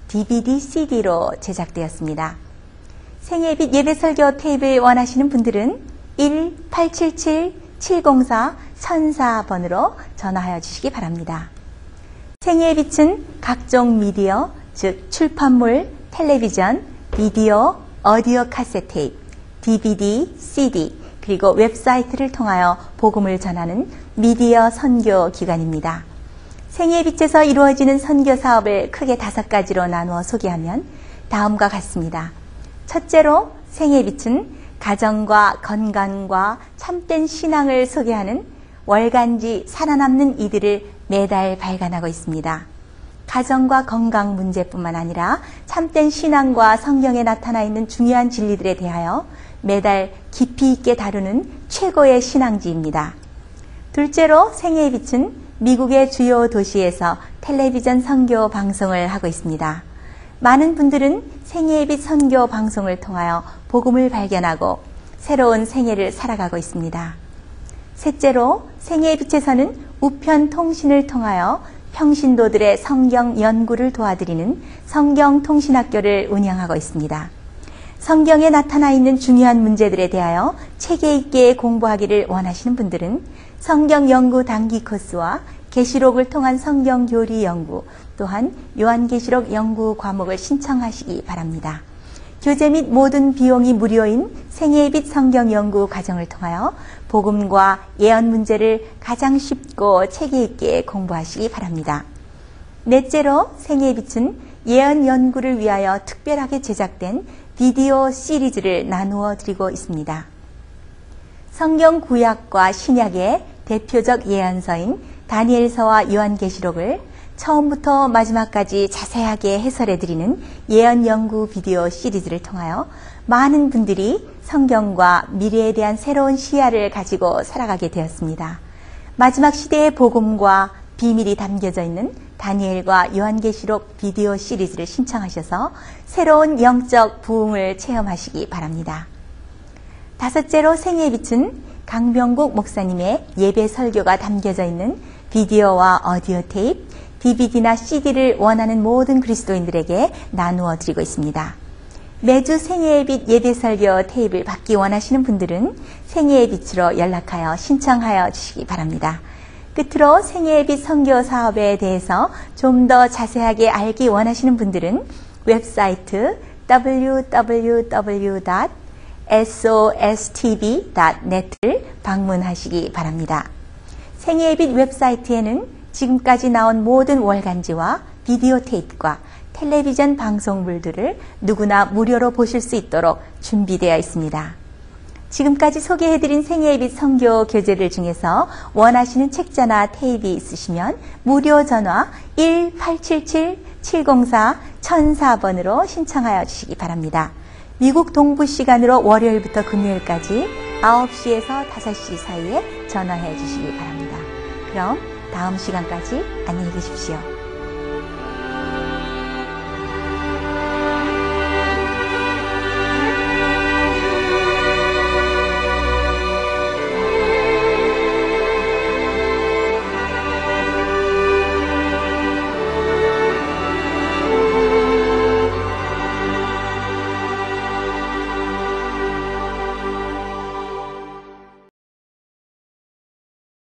DVD, CD로 제작되었습니다. 생예빛 예배설교 테이프를 원하시는 분들은 1-877-704-1004번으로 전화하여 주시기 바랍니다. 생예빛은 각종 미디어, 즉 출판물, 텔레비전, 비디오, 오디오 카세트 테이프, DVD, CD, 그리고 웹사이트를 통하여 복음을 전하는 미디어 선교 기관입니다. 생예빛에서 이루어지는 선교 사업을 크게 5가지로 나누어 소개하면 다음과 같습니다. 첫째로 생예빛은 가정과 건강과 참된 신앙을 소개하는 월간지 살아남는 이들을 매달 발간하고 있습니다. 가정과 건강 문제뿐만 아니라 참된 신앙과 성경에 나타나 있는 중요한 진리들에 대하여 매달 깊이 있게 다루는 최고의 신앙지입니다. 둘째로 생예빛은 미국의 주요 도시에서 텔레비전 선교 방송을 하고 있습니다. 많은 분들은 생예빛 선교 방송을 통하여 복음을 발견하고 새로운 생애를 살아가고 있습니다. 셋째로 생예빛에서는 우편 통신을 통하여 평신도들의 성경 연구를 도와드리는 성경통신학교를 운영하고 있습니다. 성경에 나타나 있는 중요한 문제들에 대하여 체계 있게 공부하기를 원하시는 분들은 성경 연구 단기 코스와 계시록을 통한 성경 교리 연구, 또한 요한계시록 연구 과목을 신청하시기 바랍니다. 교재 및 모든 비용이 무료인 생예빛 성경 연구 과정을 통하여 복음과 예언 문제를 가장 쉽고 체계 있게 공부하시기 바랍니다. 넷째로 생예빛은 예언 연구를 위하여 특별하게 제작된 비디오 시리즈를 나누어 드리고 있습니다. 성경 구약과 신약의 대표적 예언서인 다니엘서와 요한계시록을 처음부터 마지막까지 자세하게 해설해 드리는 예언 연구 비디오 시리즈를 통하여 많은 분들이 성경과 미래에 대한 새로운 시야를 가지고 살아가게 되었습니다. 마지막 시대의 복음과 비밀이 담겨져 있는 다니엘과 요한계시록 비디오 시리즈를 신청하셔서 새로운 영적 부흥을 체험하시기 바랍니다. 다섯째로 생예빛은 강병국 목사님의 예배 설교가 담겨져 있는 비디오와 오디오 테이프, DVD나 CD를 원하는 모든 그리스도인들에게 나누어 드리고 있습니다. 매주 생애의 빛 예배 설교 테이프를 받기 원하시는 분들은 생애의 빛으로 연락하여 신청하여 주시기 바랍니다. 끝으로 생애의 빛 선교 사업에 대해서 좀 더 자세하게 알기 원하시는 분들은 웹사이트 www.sostv.net을 방문하시기 바랍니다. 생애의 빛 웹사이트에는 지금까지 나온 모든 월간지와 비디오 테이프와 텔레비전 방송물들을 누구나 무료로 보실 수 있도록 준비되어 있습니다. 지금까지 소개해드린 생애의 빛 선교 교재들 중에서 원하시는 책자나 테이프가 있으시면 무료 전화 1877-704-1004번으로 신청하여 주시기 바랍니다. 미국 동부 시간으로 월요일부터 금요일까지 9시에서 5시 사이에 전화해 주시기 바랍니다. 그럼 다음 시간까지 안녕히 계십시오.